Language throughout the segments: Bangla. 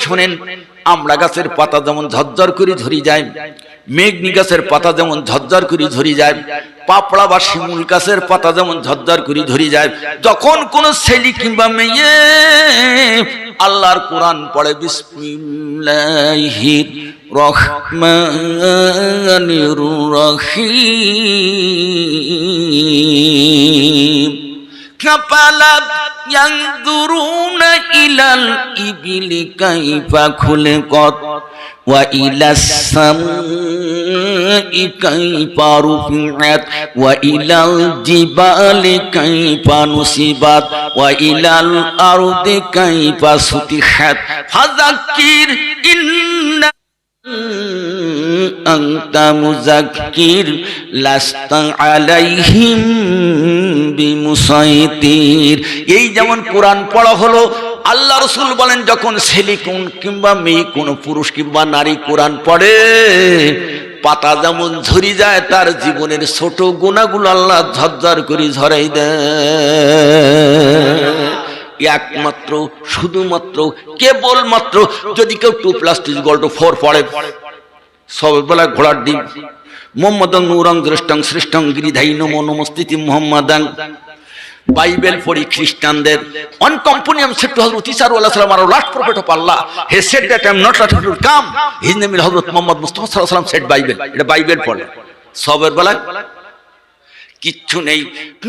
শোনেন, আমড়া গাছের পাতা যেমন ঝরঝর করে ঝরে যায়, মেঘনি গাছের পাতা যেমন ঝরঝর করে ঝরে যায়, পাপড়া বা শিমুল গাছের পাতা যেমন ঝরঝর করে ঝরে যায়, যখন কোন ছেলে কিংবা মেয়ে আল্লাহর কোরআন পড়ে বিসমিল্লাহির রহমানির রহিম কাপালা ইয়ানজুরুনা ইলাল ইবিলি কাইফা খুলিকাত ওয়া ইলাস সামাই কাইফা রুফিআত ওয়া ইলাল জিবালি কাইফা নুসিবাত ওয়া ইলাল আরদি কাইফা সুতিহাত ফাযাক্কির ইন্না আনতা মুযাক্কির লাস্তা আলাইহিম বিমুসাইতির। এই যেমন কোরআন পড়া হলো, আল্লাহ রাসূল বলেন যখন ছেলে কোন কিংবা মেয়ে কোন পুরুষ কিংবা নারী কোরআন পড়ে, পাতা যেমন ঝরে যায় তার জীবনের ছোট গুনাহগুলো আল্লাহ ঝরঝর করে ঝরাই দেয়। একমাত্র শুধুমাত্র কেবলমাত্র যদি কেউ 2+2=4 পড়ে, সবেলা ঘোড়ার ডিম মোহাম্মদং নূরং দৃষ্টং সৃষ্টং গিরিধাই নমো নমস্তিতি মুহাম্মাদাং। বাইবেল পড়ি খ্রিস্টানদের on company am said to Hazrat Isa alayhi salam, our last prophet of Allah, he said that I am not likely to come, his name is Hazrat Muhammad Mustafa sallallahu alaihi wasallam said Bible, এটা বাইবেল পড়ে সবের বেলা কিচ্ছু নেই।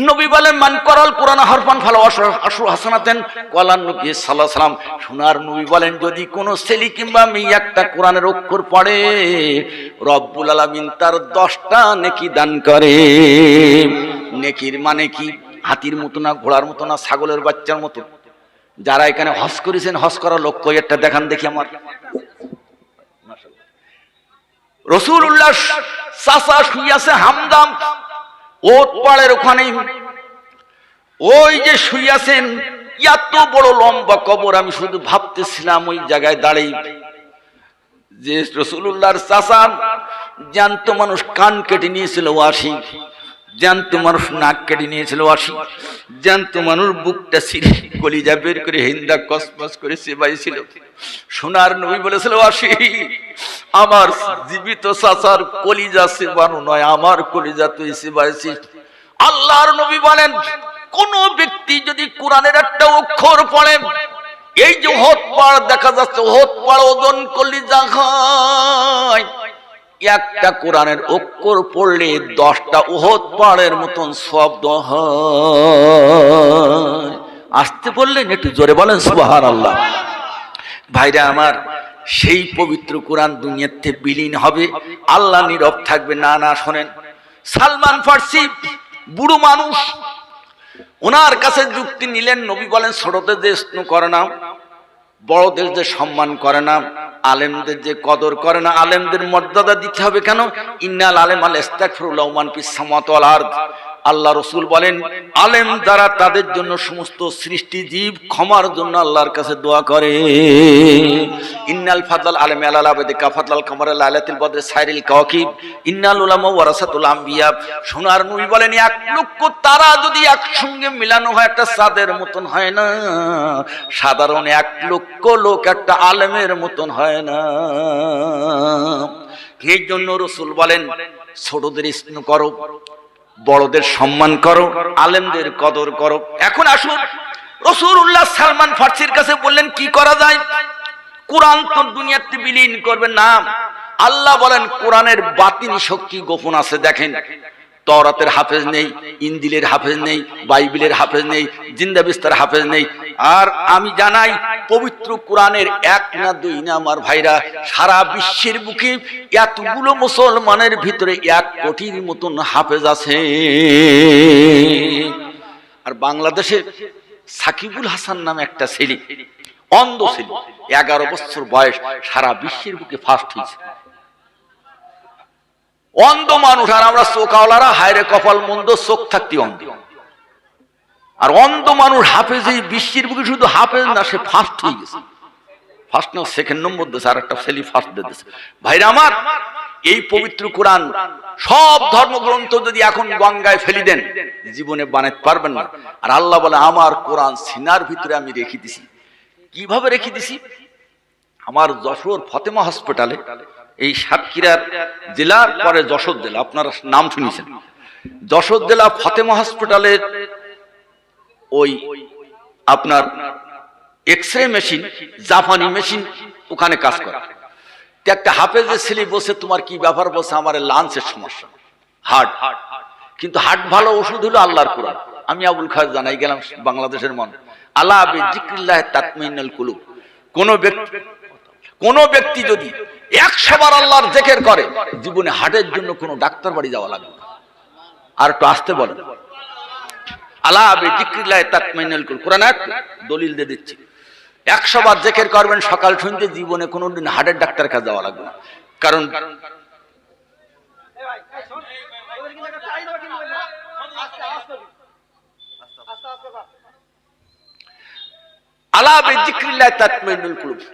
নবী বলেন মান করাল কোরআন হরফান ফালা আশরু হাসানাতেন কলান নবী সাল্লাল্লাহু আলাইহি সাল্লাম। সোনার নবী বলেন যদি কোনো ছেলে কিংবা মেয়ে একটা কোরআনের অক্ষর পড়ে, রব্বুল আলামিন তার 10টা নেকি দান করে। নেকির মানে কি? হাতির মতো না, ঘোড়ার মতো না, ছাগলের বাচ্চার মতো। যারা এখানে হজ করেছেন, হজ করার লোক কয়েকটা দেখান দেখি আমার। রাসূলুল্লাহ চাচা শুয়ে আছে হামদাম ওট পাড়ের ওখানে, ওই যে শুয়ে আছেন, এত বড় লম্বা কবর। আমি শুধু ভাবতেছিলাম ওই জায়গায় দাঁড়িয়ে যে রাসূলুল্লাহর চাচা জ্যান্ত মানুষ কান কেটে নিয়েছিল 80, জ্যান্ত মানুষ নাক কেটে নিয়েছিল 80, জ্যান্ত মানুষ বুকটা ছিঁড়ে কলিজা বের করে হিন্দা কসমস করে চেবাইছিল। সোনার নবী বলেছিল 80 আমার জীবিত চাচার কলিজা চেবানো নয়, আমার কলিজা তুই চেবাইছিস। আল্লাহর নবী বলেন কোন ব্যক্তি যদি কোরআনের একটা অক্ষর পড়ে, এই যে ওহদ পাহাড় দেখা যাচ্ছে, ওহদ পাহাড় ওজন কলিজা খায়। একটা কোরআনের অক্ষর পড়লে 10টা ওহদ পাহাড়ের মতন শব্দ হয়। আসতে বললেন একটু জোরে বলেন সুবহানাল্লাহ। ভাইরা আমার, সেই পবিত্র কোরআন দুনিয়াতে বিলীন হবে, আল্লাহ নীরব থাকবে না। না শোনেন, সালমান ফার্সি বুড়ো মানুষ, ওনার কাছে যুক্তি নিলেন। নবী বলেন ছোটদের যে স্নেহ করে না, বড়দের যে সম্মান করে না, আলেমদের যে কদর করে না, আলেমদের মর্যাদা দিতে হবে। কেন? ইন্নাল আলেম আল ইস্তাগফিরুল্লাহু মান ফিস সামাওয়াতি ওয়াল আরদ। আল্লাহ রাসূল বলেন আলেম যারা তাদের জন্য সমস্ত সৃষ্টি জীব ক্ষমার জন্য আল্লাহর কাছে দোয়া করে। ইন্নাল ফাদলাল আলেম আলাল আবাদি কা ফাদলাল কামার লাইলাতুল বদর সাইরিল কাওয়াকিব ইন্নাল উলামা ওয়ারাসাতুল আম্বিয়া। সোনার নবী বলেন 1 লক্ষ তারা যদি একসঙ্গে মিলানো হয় একটা চাঁদের মতন হয় না, সাধারণ 1 লক্ষ লোক একটা আলেমের মতন হয় না। এই জন্য রাসূল বলেন ছোটদের স্নেহ করো, বড়দের সম্মান করো, আলেমদের কদর করো। এখন আসুন, রাসূলুল্লাহ সালমান ফার্সির কাছে বললেন কি করা যায়? কোরআন তো দুনিয়াতে বিলীন করবে না। আল্লাহ বলেন কোরআনের বাতিনি শক্তি গোপন আছে। দেখেন, তওরাতের হাফেজ নেই, ইনজিলের হাফেজ নেই, বাইবেলের হাফেজ নেই, জিন্দা বিস্তার হাফেজ নেই। আর আমি জানাই পবিত্র কোরআনের 1 না 2 না আমার ভাইরা, সারা বিশ্বের বুকে এতগুলো মুসলমানের ভিতরে 1 কোটির মতন হাফেজ আছে। আর বাংলাদেশে সাকিবুল হাসান নামে একটা ছেলে, অন্ধ ছেলে, 11 বছর বয়স, সারা বিশ্বের বুকে ফার্স্ট হয়েছে। অন্ধ মানুষ, আর আমরা চোখওয়ালারা হায়রে কপাল মন্দ, চোখ থাকতে অন্ধ। আর অন্ধ মানুষ হাফেজ, এই বিশ্বের বুকে শুধু হাফেজ না, সে ফার্স্ট হয়ে গেছে। ফার্স্ট না, 2nd নম্বর দিয়েছে, আর একটা ছেলে ফার্স্ট দিয়েছে। ভাইরা আমার, এই পবিত্র কোরআন সব ধর্মগ্রন্থ যদি এখন গঙ্গায় ফেলি দেন, জীবনে বানাতে পারবেন না। আর আল্লাহ বলে আমার কোরআন সিনার ভিতরে আমি রেখে দিছি। কিভাবে রেখে দিছি? আমার যশোর ফতেমা হসপিটালে, এই সাতক্ষীরার জেলার পরে যশোর জেলা, আপনারা নাম শুনেছেন, যশোর জেলা ফতেমা হসপিটালের ওই আপনার এক্সরে মেশিন, জাপানি মেশিন, ওখানে কাজ করে। একটা হাফেজের ছেলে বসে, তোমার কি ব্যাপার? বসে আমার লাঞ্চের সমস্যা, হার্ট, কিন্তু হার্ট ভালো ওষুধ হলো আল্লাহর কোরআন। আমি আবুল খায়ের জানাই গেলাম বাংলাদেশের মন, আলা বিযিক্রিল্লাহ তাতমাইন্নুল কুলুব। কোন ব্যক্তি যদি 100 বার আল্লাহর জিকির করে, জীবনে হার্টের জন্য কোনো ডাক্তার বাড়ি যাওয়া লাগবে না। আর একটু আসতে বলেন, আলা বিযিক্রিল্লাহ তাতমাইন্নুল কুলুব, কোরআন আয়াত দলিল দিয়ে দিচ্ছি। 100 বার জিকির করবেন সকাল সন্ধ্যে, জীবনে কোনোদিন হার্টের ডাক্তার কাছে যাওয়া লাগবে না। কারণ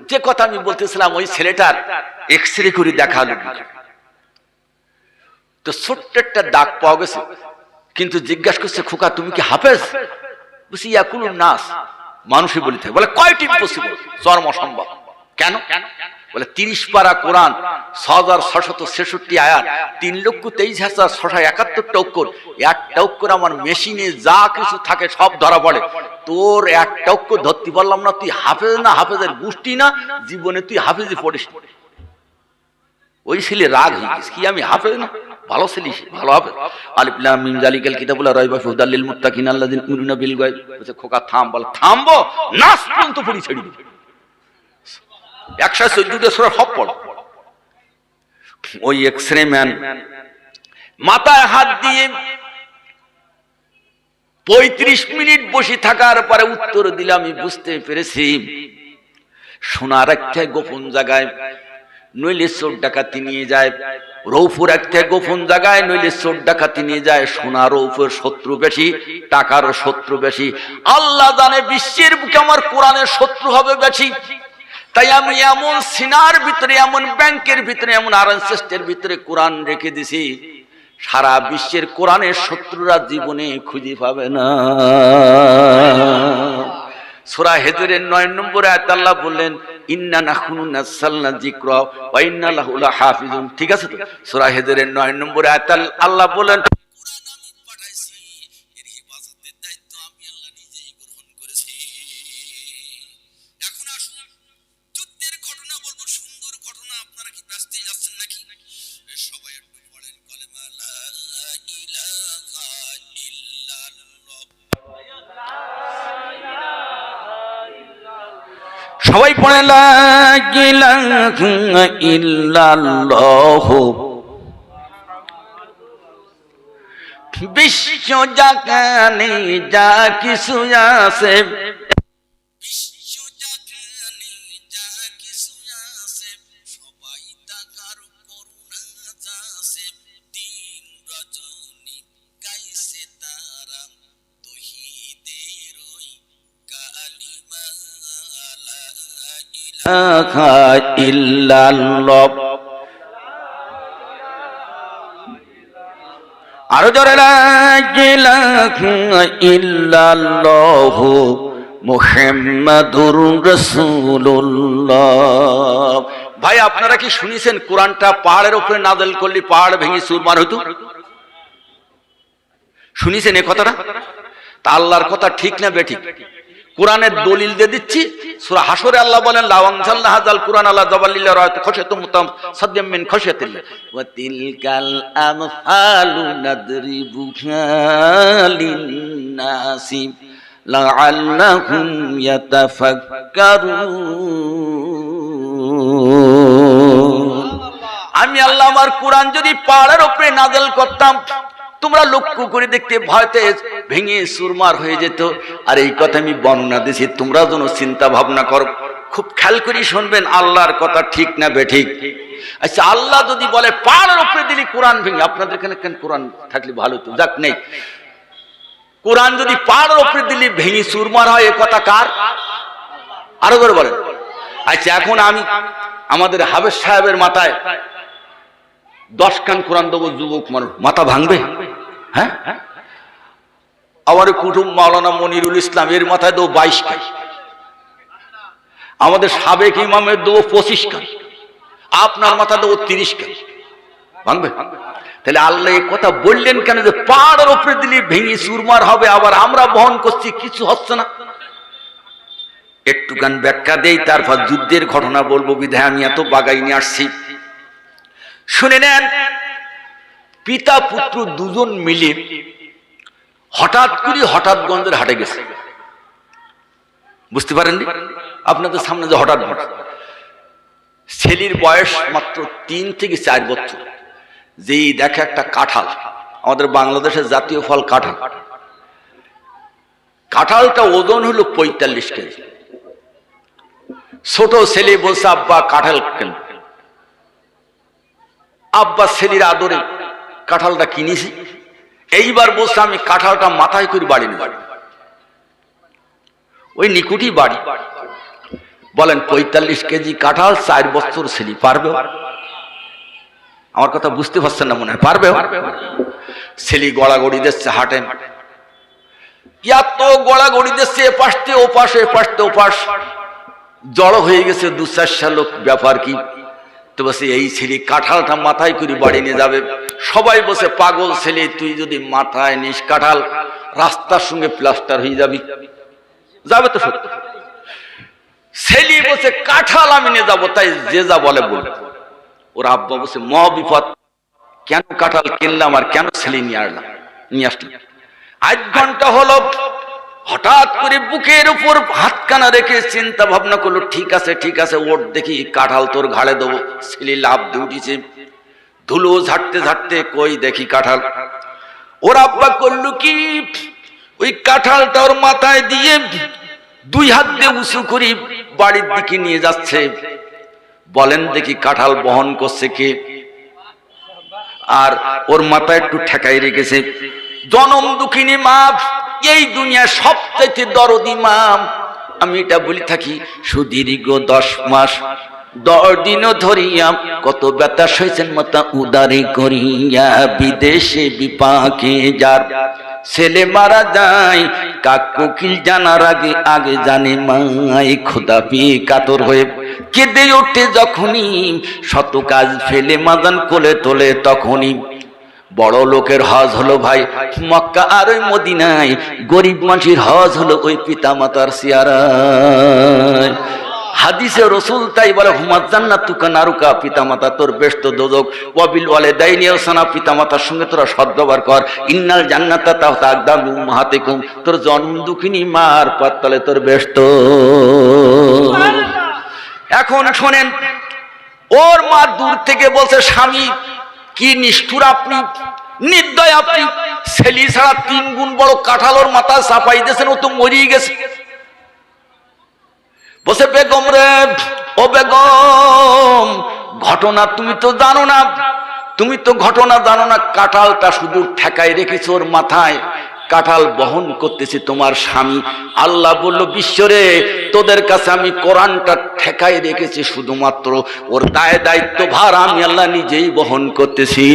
যে কথা আমি বলতেছিলাম, ওই ছেলেটার এক্সরে করে দেখালো তো ছোট্ট একটা দাগ পাওয়া গেছে, কিন্তু জিজ্ঞাসা করছে, খোকা তুমি কি হাফেজ? বলছি ইয়াকুলুন নাস, মানুষই বলি থাকে। বলে কয়টি ইম্পসিবল, চরম অসম্ভব। কেন? বলে 30 পারা কোরআন, 6666 আয়াত, 3,23,671 অক্ষর। একটা অক্ষর আমার মেশিনে যা কিছু থাকে সব ধরা পড়ে, তোর একটা অক্ষর ধরতে পারলাম না। তুই হাফেজ না, হাফেজের গোষ্ঠী না, জীবনে তুই হাফেজই পড়িস। ওই ছেলে রাগ হয়ে গেছে, কি আমি হাফেজ না? ভালো ছেলে, ভালো হাফেজ। আলিফ লাম মিম যালিকাল কিতাবুল লা রাইবা ফিহি হুদাল লিল মুত্তাকিন আল্লাযিনা ইউমিনুনা বিল গায়ব। বলে খোকা থাম। বলে থামবো, নাস পর্যন্ত পড়ি ছেড়ে দিবি। 114 সূরা সব পড়। ওই এক্সরে ম্যান মাথায় হাত দিয়ে 35 মিনিট বসে থাকার পরে উত্তর দিলে, আমি বুঝতে পেরেছি সোনার একটা গোপন জায়গায় নইলে চোর ডাকাতি নিয়ে যায়, রৌফুর একটা গোপন জায়গায় নইলে চোর ডাকাতি নিয়ে যায়। সোনা রৌফের শত্রু বেশি, টাকারও শত্রু বেশি। আল্লাহ জানে বিশ্বের বুকে আমার কোরআনের শত্রু হবে বেশি। তাই আমি এমন সিনার ভিতরে, এমন ব্যাংকের ভিতরে, এমন আরএসএসের ভিতরে কোরআন রেখে দিছি, সারা বিশ্বের কোরআনের শত্রুরা জীবনে খুঁজে পাবে না। সূরা হিজরের 9 নম্বর আয়াত আল্লাহ বললেন, ইন্না নাহনু নাযালনা যিকরা ওয়া ইন্না লাহু লাহাফিজুন। ঠিক আছে তো? সূরা হিজরের 9 নম্বর আয়াত আল্লাহ বলেন, কোরআন আমি পাঠাইছি, এর হেফাজতের দায়িত্ব আমি আল্লাহ নিজেই গ্রহণ করেছি। এখন আসুন যুদ্ধের ঘটনা বলবো, সুন্দর ঘটনা। আপনারা কি ব্যস্ত যাচ্ছেন নাকি? সবাই একটু পড়েন কলেমা লা ইলাহা ইল্লাল্লাহ। সবাই পড়ে লা ইলাহা ইল্লাল্লাহ। বিশ্ব জাগানে যা কিছু আছে, বিশ্ব জাগানে যা কিছু আছে, সবাই তাকার করুণা যাচ্ছে। দিন রজনী গাইছে তারা তৌহিদের ওই কালিমা লা ইলাহা ইল্লাল্লাহ। আরো জোরে লা ইলাহা ইল্লাল্লাহ মুহাম্মাদুর রাসূলুল্লাহ। ভাই আপনারা কি শুনেছেন কোরআনটা পাহাড়ের উপরে নাযিল করলে পাহাড় ভেঙে চুরমার হতো? শুনেছেন এই কথাটা? তা আল্লাহর কথা ঠিক না বেঠিক? কোরআনের দলিল দিয়ে দিচ্ছি। সূরা হাশরে আল্লাহ বলেন, লাউ আনজালনা হাযাল কুরআন আলা জাবালিল রাআত খাশিয়াতুম মুতাসাদ্দিম মিন খাশিয়াতিল্লাহ ওয়া তিলকাল আমসালু নাদরিবুহা লিন-নাসি লাআল্লাহুম ইয়াতাফাক্কারুন। আমি আল্লাহ আমার কোরআন যদি পাহাড়ের উপরে নাযিল করতাম, তোমরা লক্ষ্য করে দেখতে ভয়তে ভেঙে চুরমার হয়ে যেত। আর এই কথা আমি বর্ণনা দিয়েছি, তোমরা যেন চিন্তা ভাবনা করো। খুব খেয়াল করে শুনবেন, আল্লাহর কথা ঠিক না বেঠিক? আচ্ছা, আল্লাহ যদি বলে পাহাড়ের উপরে দিলি কোরআন ভেঙে, আপনাদের এখানে কেন কোরআন থাকলে ভালো তো, যাক নেই। কোরআন যদি পাহাড়ের উপরে দিলি ভেঙে চুরমার হয়, এ কথা কার? আরো করে বলেন। আচ্ছা, এখন আমি আমাদের হাফেজ সাহেবের মাথায় 10 কান কোরআন দেবো, যুবক মানুষ মাথা ভাঙবে? হ্যাঁ, আমার কুটুম মাওলানা মনিরুল ইসলাম, এর মাথায় দেবো 22 কান। আমাদের সাবেক ইমামের দেবো 25 কান, আপনার মাথা দেবো 30 কান, ভাঙবে? তাহলে আল্লাহ এই কথা বললেন কেন যে পাহাড়ের উপরে দিলে ভেঙে চুরমার হবে, আবার আমরা বহন করছি, কিছু হচ্ছে না? একটুখান ব্যাখ্যা দেই, তারপর যুদ্ধের ঘটনা বলবো, বিধায় আমি এত বাগাই নিয়ে আসছি, শুনে নেন। পিতা পুত্র দুজন মিলে হঠাৎ করে হঠাৎগঞ্জের হাটে গেছে। বুঝতে পারেননি? আপনাদের সামনে যে হঠাৎ ছেলের বয়স মাত্র 3 থেকে 4 বছর, যেই দেখে একটা কাঁঠাল, আমাদের বাংলাদেশের জাতীয় ফল কাঁঠাল, কাঁঠালটা ওজন হলো 45 কেজি। ছোট ছেলে বলছে, আব্বা কাঁঠাল কেন? আব্বা ছেলের আদরে কাঁঠালটা কিনেছি, এইবার বলছে আমি কাঁঠালটা মাথায় করে বাড়ি নেব। ওই নিকুটি বাড়ি, বলেন 45 কেজি কাঁঠাল 4 বছর ছেলে পারবে? আমার কথা বুঝতে পারছেন না মনে হয়? পারবে? ছেলে গড়াগড়ি দিচ্ছে হাটে, এত গড়াগড়ি দিচ্ছে, এপাশতে ওপাশে, এপাশতে ওপাশ, জড়ো হয়ে গেছে 2-4 লোক। ব্যাপার কি? তো বসে এই ছেলে কাঁঠালটা মাথায় করে বাড়ি নিয়ে যাবে। সবাই বসে, পাগল ছেলে, তুই যদি মাথায় নিস কাঁঠাল, রাস্তার সঙ্গে প্লাস্টার হয়ে যাবি। যাবে তো সত্যি। ছেলে বসে, কাঁঠাল আমি নিয়ে যাবো, তাই যে যা বলে বলে। ওর আব্বা বসে, মহা বিপদ, কেন কাঁঠাল কিনলাম আর কেন ছেলে নিয়ে আসলাম? 8 ঘন্টা হলো। হঠাৎ করে বুকের উপর হাতখানা রেখে চিন্তা ভাবনা করলো, ঠিক আছে ঠিক আছে, ওর দেখি কাঁঠাল তোর ঘাড়ে দেবো। ছেলে লাফ দিয়ে উঠেছে, ধুলো ঝাড়তে ঝাড়তে, কই দেখি কাঁঠাল। ওর আব্বা করলো কি, ওই কাঁঠালটা ওর মাথায় দিয়ে 2 হাত দিয়ে উঁচু করে বাড়ির দিকে নিয়ে যাচ্ছে। বলেন দেখি কাঁঠাল বহন করছে কে? আর ওর মাথায় একটু ঠেকাই রেখেছে জনম দুঃখিনী মা, এই দুনিয়ার সবচাইতে দরদি মা। আমি এটা বলি থাকি, সুদীর্ঘ 10 মাস 10 দিনও ধরিয়া কত ব্যথা সইছেন মাতা উদারে করিয়া, বিদেশে বিপাকে যার ছেলে মারা যায়, কাক কোকিল জানার আগে আগে জানে মাই। খোদা পেয়ে কাতর হয়ে কেঁদে ওঠে যখনই, শত কাজ ফেলে মাদান কোলে তোলে তখনই। বড় লোকের হজ হলো ভাই মক্কা আর ওই মদিনায়, গরিব মানুষের হজ হলো ওই পিতা মাতার সিয়ারায়। হাদিসে রসুল তাই বলে, হুমাত জান্নাতুকা নারুকা, পিতা মাতা তোর বেষ্ট দোজক, ওয়াবিল ওয়ালিদাইনি ইহসানা, পিতা মাতার সঙ্গে তোরা সদ্ব্যবহার কর। ইন্নাল জান্নাতা তাহতা আকদামি উম্মাহাতিকুম, তোর জন্ম দুঃখিনী মার পাততলে তোর বেষ্ট। এখন শোনেন, ওর মা দূর থেকে বলছে, স্বামী কি নিষ্ঠুর আপনি, নির্দয় আপনি, ছেলে ছাড়া 3 গুণ বড় কাঁঠাল ওর মাথায় চাপাই দিয়েছেন, ও তো মরিয়ে গেছে। বসে, বেগম রে, ও বেগম, ঘটনা তুমি তো জানো না, তুমি তো ঘটনা জানো না। কাঁঠালটা শুধু ঠেকাই রেখেছে ওর মাথায়, কাঁঠাল বহন করতেছে তোমার স্বামী। আল্লাহ বলল, বিশ্বরে তোদের কাছে আমি কোরআনটা ঠেকাই রেখেছি, শুধুমাত্র ওর দায়িত্ব ভার আমি আল্লাহ নিজেই বহন করতেছি।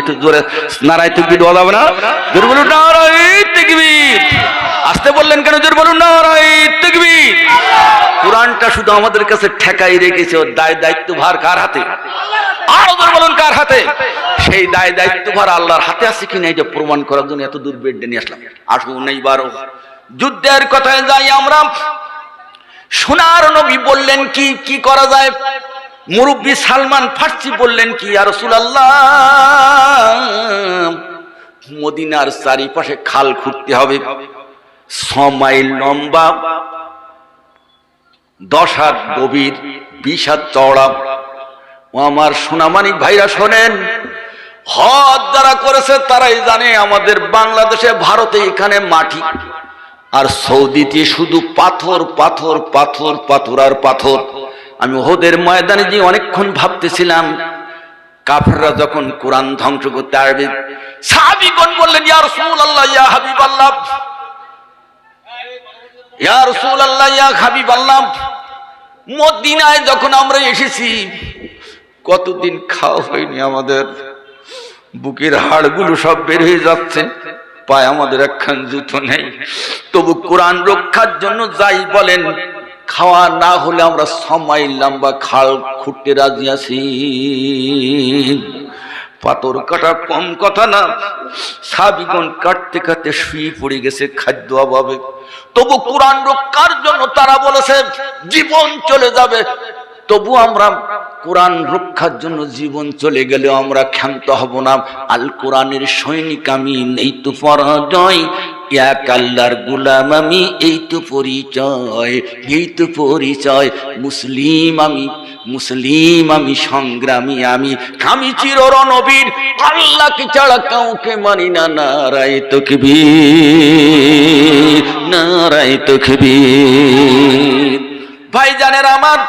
একটু জোরে নারায়ে তাকবীর বলা যাবে না? জোরে বলুন নারায়ে তাকবীর। আসতে বললেন কেন? জোরে বলুন নারায়ে তাকবীর। কোরআনটা শুধু আমাদের কাছে ঠেকাই রেখেছে, ওর দায়িত্ব ভার কার হাতে? আরো জোরে বলুন কার হাতে? সেই দায়িত্ব ভার আল্লাহর হাতে আছে কিনা, এটা প্রমাণ করার জন্য এত দূর বেড নিয়ে আসলাম। আসুন এইবারও যুদ্ধের কথায় যাই আমরা। সোনার নবী বললেন কি কি করা যায়? মুরব্বী সালমান ফার্সি বললেন কি, ইয়া রাসূলুল্লাহ, মদিনার চারিপাশে খাল খুঁড়তে হবে, 6 মাইল লম্বা, 10 হাত গভীর, 20 হাত চওড়া। ও আমার সোনামানিক ভাইরা শোনেন, হজ যারা করেছে তারাই জানে, আমাদের বাংলাদেশে, ভারতে এখানে মাটি, আর সৌদিতে শুধু পাথর পাথর পাথর পাথর আর পাথর। আমি ওহদের ময়দানে যে অনেকক্ষণ ভাবতেছিলাম, কাফেররা যখন কোরআন ধ্বংস করতে আসবে, সাহাবীগণ বললেন, ইয়া রাসূলুল্লাহ, ইয়া হাবিবাল্লাহ, ইয়া রাসূলুল্লাহ, ইয়া হাবিবাল্লাহ, মদিনায় যখন আমরা এসেছি, কতদিন খাওয়া হয়নি আমাদের, বুকের হাড়গুলো সব বের হয়ে যাচ্ছে, পায়ে আমাদের একখান জুতো নেই, তবু কোরআন রক্ষার জন্য যাই বলেন, খাওয়া না হলে আমরা সময় লম্বা খাল খুঁটতে রাজি আছি। পাথর কাটা কম কথা না, সাহাবীগণ কাটতে কাটতে শুয়ে পড়ে গেছে খাদ্য অভাবে, তবু কোরআন রক্ষার জন্য তারা বলেছে জীবন চলে যাবে, তবু আমরা কোরআন রক্ষার জন্য জীবন চলে গেলে আমরা ক্ষান্ত হব না। আল কোরআনের সৈনিক আমি, এই তো পরাজয়, এক আল্লাহর গোলাম আমি, এই তো পরিচয়, এই তো পরিচয়। মুসলিম আমি, মুসলিম আমি, সংগ্রামী আমি, আমি চির রণবীর, আল্লাহকে ছাড়া কাউকে মানি না। নারায়ে তাকবীর, নারায়ে তাকবীর। ভাইজানেরা আমার,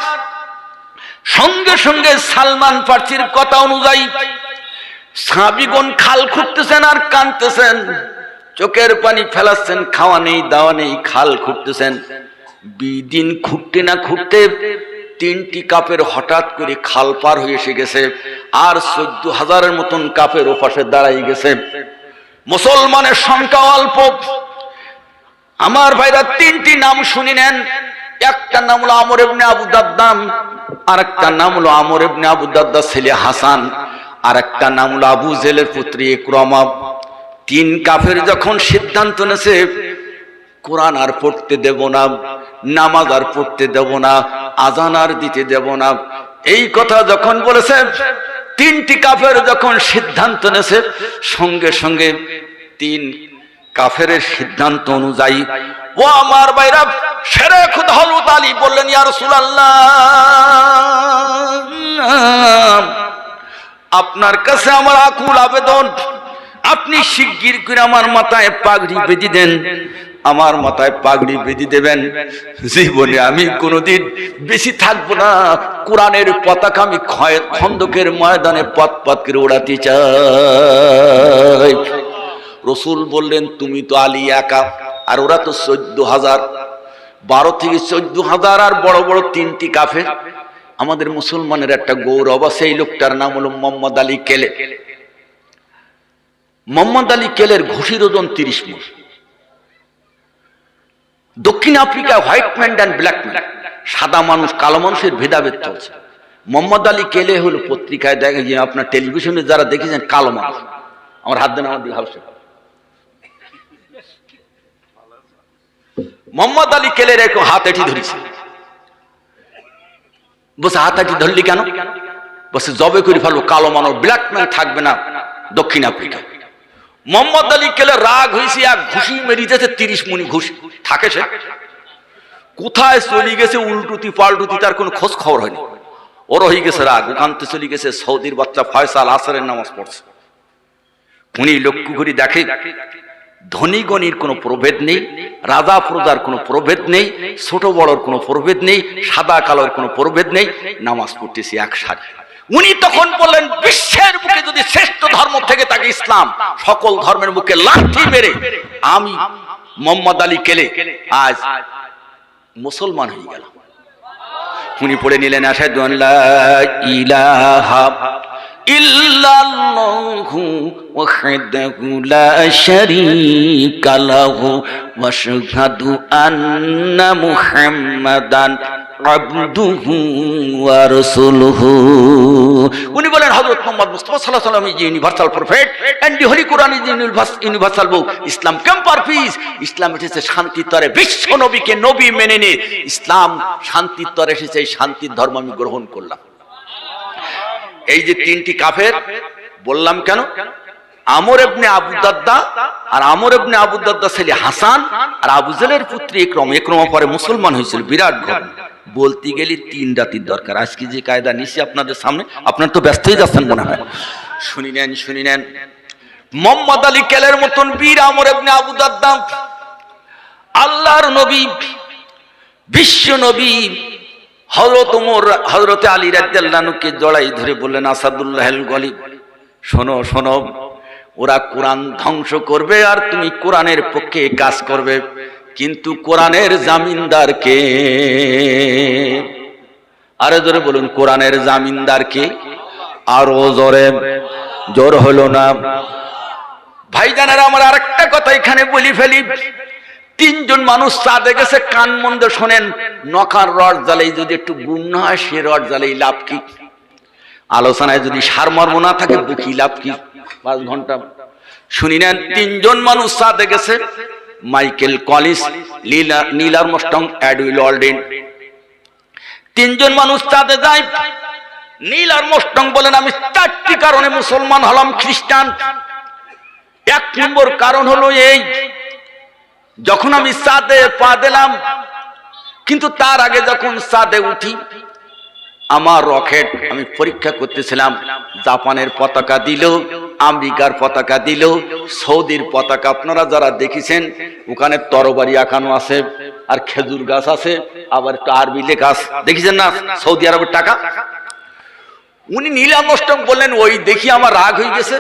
সঙ্গে সঙ্গে সালমান ফার্সির কথা অনুযায়ী সাহাবীগণ খাল খুঁড়তেছেন আর কাঁদতেছেন, চোখের পানি ফেলাচ্ছেন, খাওয়া নেই দাওয়া নেই, খাল খুঁড়তেছেন। বিদিন খুঁড়তে না খুঁড়তে 3টি কাফের হঠাৎ করে খাল পার হয়ে এসে গেছে, আর 14,000-এর মতন কাফের ওপাশে দাঁড়াই গেছে। মুসলমানের সংখ্যা অল্প। আমার ভাইরা 3টি নাম শুনি নেন। একটা নাম হলো আমর ইবনে আবু দাদ্দা, আর একটা নাম হলো আমর ইবনে আবু দাদ্দা ছেলে হাসান, আর একটা নাম হলো আবু জেলের পুত্রী ইকরামা। 3 কাফের যখন সিদ্ধান্ত নেছে কোরআন আর পড়তে দেব না, নামাজ আর পড়তে দেব না, আজান আর দিতে দেব না, এই কথা যখন বলেছে, 3টি কাফের যখন সিদ্ধান্ত নেছে, সঙ্গে সঙ্গে 3 কাফের সিদ্ধান্ত অনুযায়ী ও আমার ভাইরা শেরে খুদ হযরত আলী বললেন, ইয়া রাসূলুল্লাহ, আপনার কাছে আমার আকুল আবেদন, আপনি শিগগির করে আমার মাথায় পাগড়ি বেঁধে দেন, আমার মাথায় পাগড়ি বেঁধে দেবেন। জীবনে আমি কোনোদিন বেশি থাকবো না, কোরআনের পতাকা আমি খন্দকের ময়দানে পথ পথ করে উড়াতে চাই। রসুল বললেন, তুমি তো আলী একা, আর ওরা তো 14,000, 12 থেকে 14,000, আর বড় বড় 3টি কাফের। আমাদের মুসলমানের একটা গৌরব আছে, এই লোকটার নাম হলো মোহাম্মদ আলী কেলে। মোহাম্মদ আলী কেলের ঘুষির ওজন 30 মণ। দক্ষিণ Africa white man and black man, সাদা মানুষ কালো মানুষের ভেদাভেদ চলছে। মোহাম্মদ আলী কেলে হলো পত্রিকায় দেখে, যে আপনার টেলিভিশনে যারা দেখেছেন কালো মানুষ, আমার হাত দেন, আমার দিকে হাউসে। মোহাম্মদ আলী কেলের এক হাত এটি ধরেছে, বসে হাত এটি ধরলি কেন? বসে জবে করে ফেলবো, কালো মানুষ ব্ল্যাক ম্যান থাকবে না দক্ষিণ আফ্রিকা। মোহাম্মদ আলী কেলে রাগ হয়েছে, এক ঘুষি মেরে দিয়েছে, 30 মণ ঘুষি। থাকে সে কোথায় চলে গেছে, উল্টুতি পাল্টুতি, তার কোনো খোঁজ খবর হয়নি। ওর হয়ে গেছে রাগ, ওখানতে চলে গেছে সৌদির বাচ্চা ফয়সাল, আসরের নামাজ পড়ছে। উনি লক্ষ্য করে দেখে ধনী গণির কোনো প্রভেদ নেই, রাজা প্রজার কোনো প্রভেদ নেই, ছোট বড়র কোনো প্রভেদ নেই, সাদা কালোর কোনো প্রভেদ নেই, নামাজ পড়তেছি এক সারি। উনি তখন বললেন, বিশ্বের বুকে যদি শ্রেষ্ঠ ধর্ম থেকে থাকে ইসলাম, সকল ধর্মের বুকে লাঠি মেরে আমি মোহাম্মদ আলী কেলে আজ মুসলমান হয়ে গেলাম। উনি পড়ে নিলেন, আশহাদু আল্লা ইলাহা ইল্লাল্লাহু ওয়াহদাহু লা শারীকা লাহু ওয়া আশহাদু আন্না মুহাম্মাদান আবদুহু ওয়া রাসূলুহু। উনি বলেন, হযরত মুহাম্মদ মুস্তাফা সাল্লাল্লাহু আলাইহি ওয়াসাল্লাম is universal prophet and the holy Quran is universal book. Islam came for peace, ইসলাম এসেছে শান্তির তরে। বিশ্ব নবীকে নবী মেনে নিয়ে ইসলাম শান্তির তরে এসেছে, এই শান্তির ধর্ম আমি গ্রহণ করলাম। এই যে 3টি কাফের বললাম কেন, আমর ইবনে আবু দাদ্দা, আর আমর ইবনে আবু দাদ্দা ছেলে হাসান, আর আবু জেলের পুত্র ইকরামা। ইকরামা পরে মুসলমান হয়েছিল। বিরাট ঘটনা, বলতে গেলে 3 রাতির দরকার। আজকে যে কায়দা নিছি আপনাদের সামনে, আপনার তো ব্যস্ত হয়ে যাচ্ছেন মনে হয়। শুনি নেন। মোহাম্মদ আলী কেলের মতন বীর আমর ইবনে আবু দাদ্দা, আল্লাহর নবী, বিশ্ব নবী হযরত আলী রাদিয়াল্লাহু আনহুকে জড়াই ধরে বললেন, আসাদুল্লাহিল গলিব, শোনো, ওরা কোরআন ধ্বংস করবে আর তুমি কোরআনের পক্ষে কাজ করবে, কিন্তু কোরআনের জামিনদার কে? আরে জোরে বলুন, কোরআনের জামিনদার কে? আরো জোরে, জোর হলো না। ভাইজানেরা আমার আরেকটা কথা এখানে বলি ফেলি, তিনজন মানুষ চাঁদে গেছে, কান মন্দ শোনেন। নখার রড জ্বালাই যদি একটু গুণ না হয়, সে রড জ্বালাই লাভ কি? আলোচনায় যদি সারমর্ম না থাকে, বুকি লাভ কি? 5 ঘন্টা শুনি নেন। তিনজন মানুষ চাঁদে গেছে, Michael Collins, Neil Armstrong, Edwin Aldrin. তিনজন মানুষ চাঁদে যায়। নীল আর্মস্ট্রং বলেন, আমি 4টি কারণে মুসলমান হলাম খ্রিস্টান। 1 নম্বর কারণ হলো এই, যখন আমি চাঁদে পা দিলাম, কিন্তু তার আগে যখন চাঁদে উঠি, আমার রকেট আমি পরীক্ষা করতেছিলাম, জাপানের পতাকা দিল, আমেরিকার পতাকা দিল, সৌদির পতাকা। আপনারা যারা দেখেছেন, ওখানে তরবারি আঁকানো আছে, আর খেজুর গাছ আছে, আবার একটা আরবি লেখা আছে, দেখেছেন না? সৌদি আরবের টাকা। উনি নীল আর্মস্ট্রং বললেন, ওই দেখি আমার রাগ হয়ে গেছে।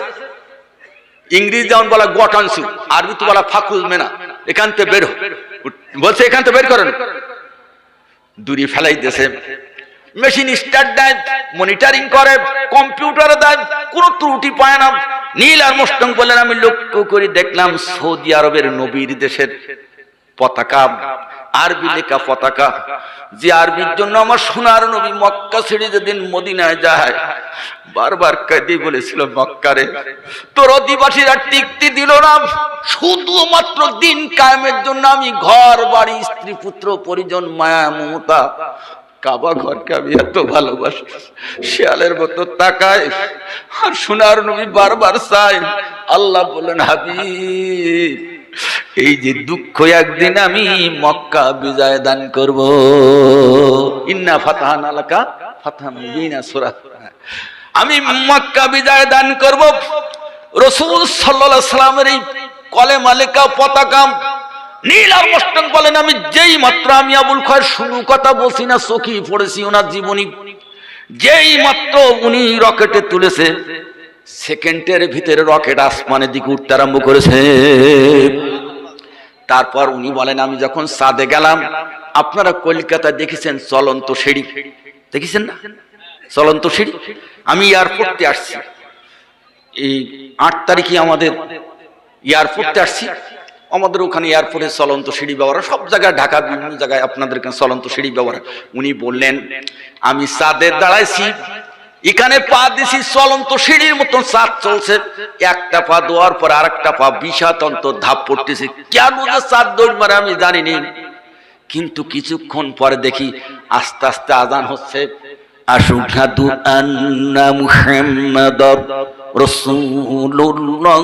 ইংরেজি যেমন বলা গটানসু, আরবি তো বলা ফাকুজ মেনা, এখান থেকে বের বলছে, এখান থেকে বের করেন। দূরে ফেলাই দিয়েছে। মেশিন স্টার্ট দেয়, মনিটরিং করে, কম্পিউটারে দেয়, কোনো ত্রুটি পায় না। নীল আর্মস্ট্রং বললেন, আমি লক্ষ্য করে দেখলাম সৌদি আরবের নবীর দেশের পতাকা, আরবি লেখা পতাকা, যে আরবির জন্য আমার সোনার নবী মক্কা ছেড়ে যেদিন মদিনায় যায়, বারবার কাঁদে বলেছিল, মক্কারে তোর অধিবাসীরা টিকতে দিল না, শুধুমাত্র দিন কায়েমের জন্য আমি ঘর বাড়ি, স্ত্রী পুত্র পরিজন, মায়া মমতা, কাবা ঘরকে আমি এত ভালোবাসি, শিয়ালের মতো তাকায়, আর সোনার নবী বারবার চাই। আল্লাহ বলেন, হাবিব, এই যে দুঃখ, একদিন আমি মক্কা বিজয় দান করব। ইন্না ফাতাহনা লাকা ফাতহাম মুবিনা সূরা, আমি মক্কা বিজয় দান করব। রাসূল সাল্লাল্লাহু আলাইহি সাল্লামের এই কলেমা লেখা পতাকা। নীল আর্মস্ট্রং বলেন, আমি যেই মাত্র, আমি আবুল খায়ের শুরু কথা বলছি না, চোখে পড়েছি ওনার জীবনী, যেই মাত্র উনি রকেটে তুলেছে, সেকেন্ডের ভিতরে রকেট আসমানের দিকে উঠতে আরম্ভ করেছে। তারপর উনি বলেন, আমি যখন চাঁদে গেলাম, আপনারা কলকাতায় দেখেছেন চলন্ত সিঁড়ি, দেখেছেন না চলন্ত সিঁড়ি? আমি এয়ারপোর্টে আসছি, এই 8 তারিখে আমাদের এয়ারপোর্টে আসছি। আমাদের ওখানে এয়ারপোর্টে চলন্ত সিঁড়ি ব্যবহার, সব জায়গায়, ঢাকা বিভিন্ন জায়গায় আপনাদের এখানে চলন্ত সিঁড়ি ব্যবহার। উনি বললেন, আমি চাঁদে দাঁড়াইছি, এখানে পা দিছি, চলন্ত সিঁড়ির মতন চাঁদ চলছে, একটা পা দেওয়ার পর আরেকটা পা বিষাতন্ত ধাপ পড়তেছে। কেন যে চাঁদ দৌড় মারে আমি জানিনি, কিন্তু কিছুক্ষণ পরে দেখি আস্তে আস্তে আজান হচ্ছে, আশহাদু আন্না মুহাম্মাদার রাসূলুল্লাহ।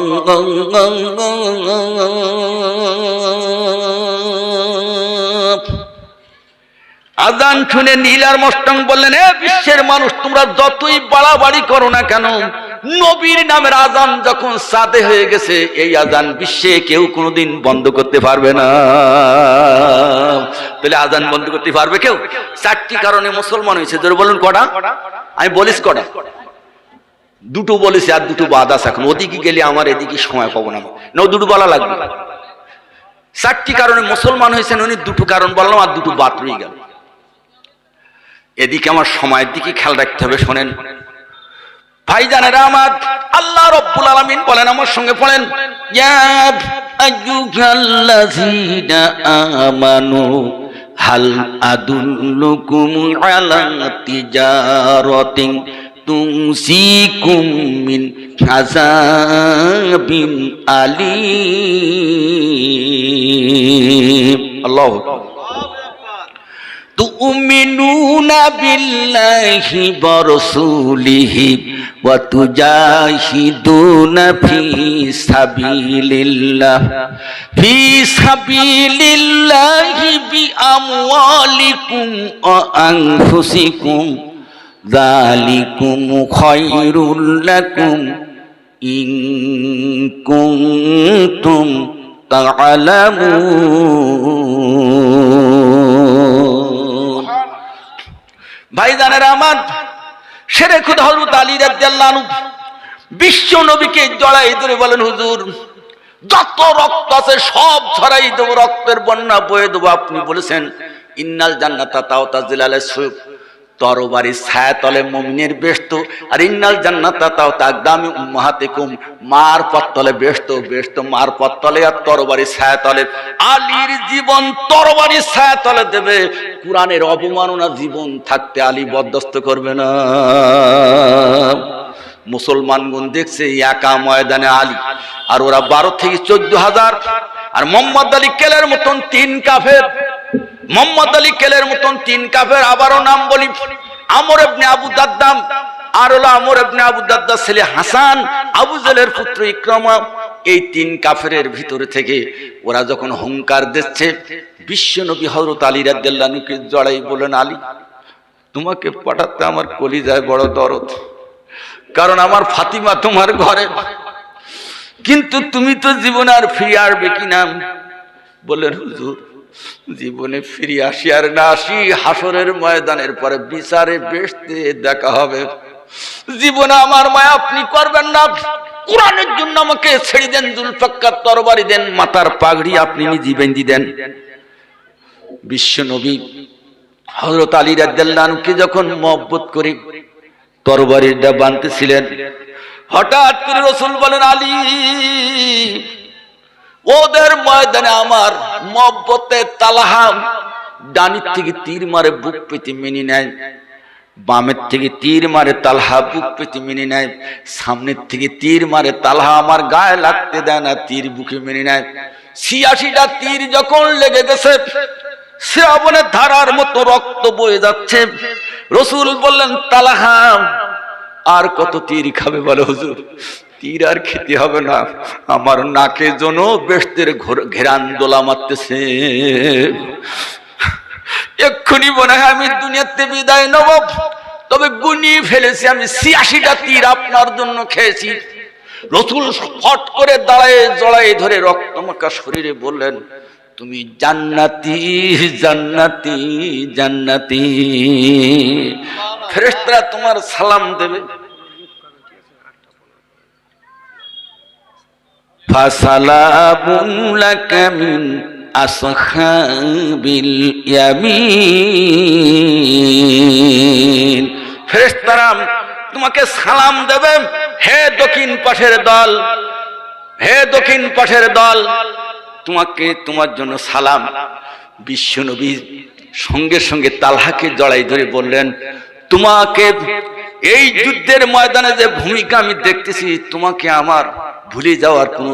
আজান শুনে নীল আর্মস্ট্রং বললেন, এ বিশ্বের মানুষ, তোমরা যতই বাড়াবাড়ি করো না কেন, নবীর নামের আজান যখন চাঁদে হয়ে গেছে, এই আজান বিশ্বে কেউ কোনোদিন বন্ধ করতে পারবে না। তাহলে আজান বন্ধ করতে পারবে কেউ? 4টি কারণে মুসলমান হয়েছে। ধরে বলুন কটা? আমি বলিস কটা? 2টো বলেছি, আর 2টো বাদ আছে। এখন ওদিকে গেলে আমার এদিকে সময় পাবো না, 2টো বলা লাগবে। 4টি কারণে মুসলমান হয়েছেন উনি, 2টো কারণ বললাম, আর 2টো বাদ রয়ে গেল। এদিকে আমার সময়ের দিকে খেয়াল রাখতে হবে। শোনেন ভাইজানেরা আমার, আল্লাহ রাব্বুল আলামিন বলেন, আমার সঙ্গে পড়েন, ইয়া আইয়ুহাল্লাযীনা আমানু হাল আদুল্লুকুম আলা তিজারাতিন তুনসিকুম মিন আযাবিন আলীম। আল্লাহু আকবার। তুমিনুনা বিল্লাহি ওয়া রাসূলিহি ওয়া তুজাহিদুনা ফি সাবিলিল্লাহি বিআমওয়ালিকুম ওয়া আনফুসিকুম যালিকুম খায়রুল লাকুম ইন কুনতুম তা'লামুন। ভাইজানেরা আমার, শেরে খুদা হযরত আলী রাদিয়াল্লাহু আনহু বিশ্ব নবীকে জড়াই ধরে বলেন, হুজুর যত রক্ত আছে সব ছড়াই দেব, রক্তের বন্যা বয়ে দেবো। আপনি বলেছেন ইন্নাল জান্নাতা তাওতাজিল আলাইহিস সুয়ুফ, তরবারি ছায়াতলে মুমিনের বেহেশত, আর ইন্নাল জান্নাতা তাকদামি উম্মাহাতিকুম, মার পথতলে বেহেশত, বেহেশত মার পথতলে, আর তরবারি ছায়াতলে। আলীর জীবন তরবারি ছায়াতলে দেবে। কুরআনের অবমাননা জীবন থাকতে আলী বরদাস্ত করবে না। মুসলমানগণ দেখছে একা ময়দানে আলী, আর ওরা 12 থেকে 14,000। আর মোহাম্মদ আলী কেলের মতন 3 কাফের, মোহাম্মদ আলী কেলের মতন 3 কাফের। আবারও নাম বলি, আমর ইবনে আবু দাদ্দাম, আর হলো আমর ইবনে আবু দাদ্দার ছেলে হাসান, আবু জেলের পুত্র ইকরামা। এই 3 কাফেরের ভিতরে থেকে ওরা যখন হুঙ্কার দিচ্ছে, বিশ্বনবী হযরত আলী রাদিয়াল্লাহু আনহুকে জড়াই বলেন, আলী তোমাকে পাঠাতে আমার কলিজায় বড় দরদ, কারণ আমার ফাতিমা তোমার ঘরে, কিন্তু তুমি তো জীবনে আর ফিরে আসবে কিনা। বললেন, হুজুর জীবনে ফিরে আসি আর না আসি, হাসরের ময়দানের পরে বিচারে বেহেশতে দেখা হবে। জীবনে আমার মায়া আপনি করবেন না, কুরআনের জন্য আমাকে ছেড়ে দেন, জুলফিকার তরবারি দেন, মাথার পাগড়ি আপনি নিজে বেঁধে দেন। বিশ্ব নবী হযরত আলী রাদিয়াল্লাহু আনহুকে যখন মহব্বত করে তরবারিটা বাঁধতেছিলেন, হঠাৎ করে রাসূল বলেন, আলী ওদের ময়দানে আমার মহব্বতে তালহা ডানির থেকে তীর মারে বুক পেতে মেনে নেয়, বামের থেকে তীর মারে তালহা বুক পেতে মেনে নেয়, সামনের থেকে তীর মারে তালহা আমার গায়ে লাগতে দেয় না, তীর বুকে মেনে নেয়। 86টা তীর যখন লেগে গেছে, শ্রাবণের ধারার মতো রক্ত বয়ে যাচ্ছে। রাসূল বললেন, তালহা আর কত তীর খাবে বলো হুজুর? তীর আর খেতে হবে না, আমার নাকে যেন বেহেশতের ঘেরান দোলা মারতেছে। এক্ষুনি মনে হয় আমি দুনিয়াতে বিদায় নেব, তবে গুনিয়ে ফেলেছি আমি 86টা তীর আপনার জন্য খেয়েছি। রাসূল ফট করে দাঁড়ায় জড়াই ধরে রক্তমাখা শরীরে বললেন, তুমি জান্নাতি জান্নাতি জান্নাতি, ফেরেশতারা তোমার সালাম দেবে। ফাসালামুন লাকা মিন আসহাবিল ইয়ামিন, ফেরেশতারা তোমাকে সালাম দেবে, হে দক্ষিণ পাশের দল, হে দক্ষিণ পাশের দল, তোমাকে তোমার জন্য সালাম। বিশ্বনবী সঙ্গে সঙ্গে তালহাকে জড়াই ধরে বললেন, তোমাকে এই যুদ্ধের ময়দানে যে ভূমিকা আমি দেখতেছি, তোমাকে আমার ভুলে যাওয়ার কোনো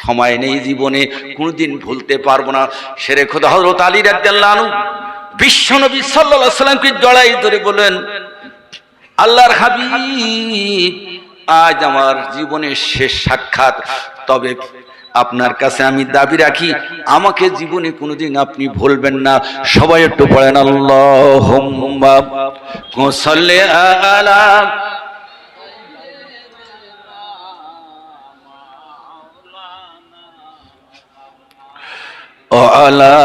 সময় নেই, জীবনে কোনোদিন ভুলতে পারবো না। শেরে খোদা হযরত আলী রাদিয়াল্লাহু আনহু বিশ্বনবী সাল্লাল্লাহু আলাইহি সাল্লামকে জড়াই ধরে বলেন, আল্লাহর হাবিব আজ আমার জীবনের শেষ সাক্ষাৎ, তবে আপনার কাছে আমি দাবি রাখি আমাকে জীবনে কোনোদিন আপনি ভুলবেন না। সবাই একটু পড়েন, আল্লাহুম্মা সাল্লি আলা ওয়ালা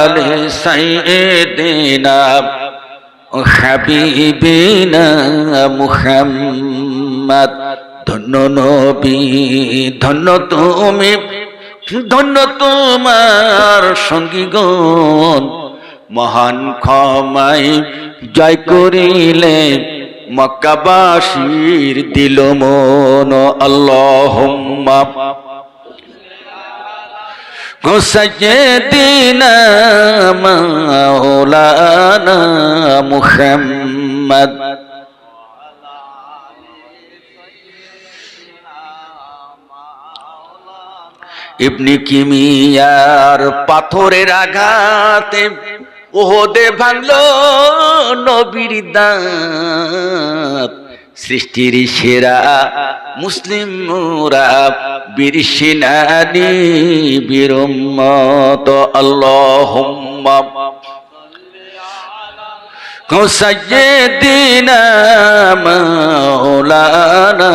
আলি সাইয়্যিদিনা হাবিবিনা মুহাম্মদ। ধন্য নবী, ধন্য তুমি, ধন্য তোমার সঙ্গীগণ, মহান ক্ষমায় জয় করিলে মক্কাবাসীর দিল মন। আল্লাহুম্মা সাইয়্যিদিনা মাওলানা মুহাম্মদ। ইবনে কিমিয়ার পাথরের আঘাতে ওহদে ভাঙলো নবীর দাঁত। সৃষ্টির সেরা মুসলিম মোরা বীর সেনানী বীর উম্মত। আল্লাহুম্মা সাইয়্যিদিনা মাওলানা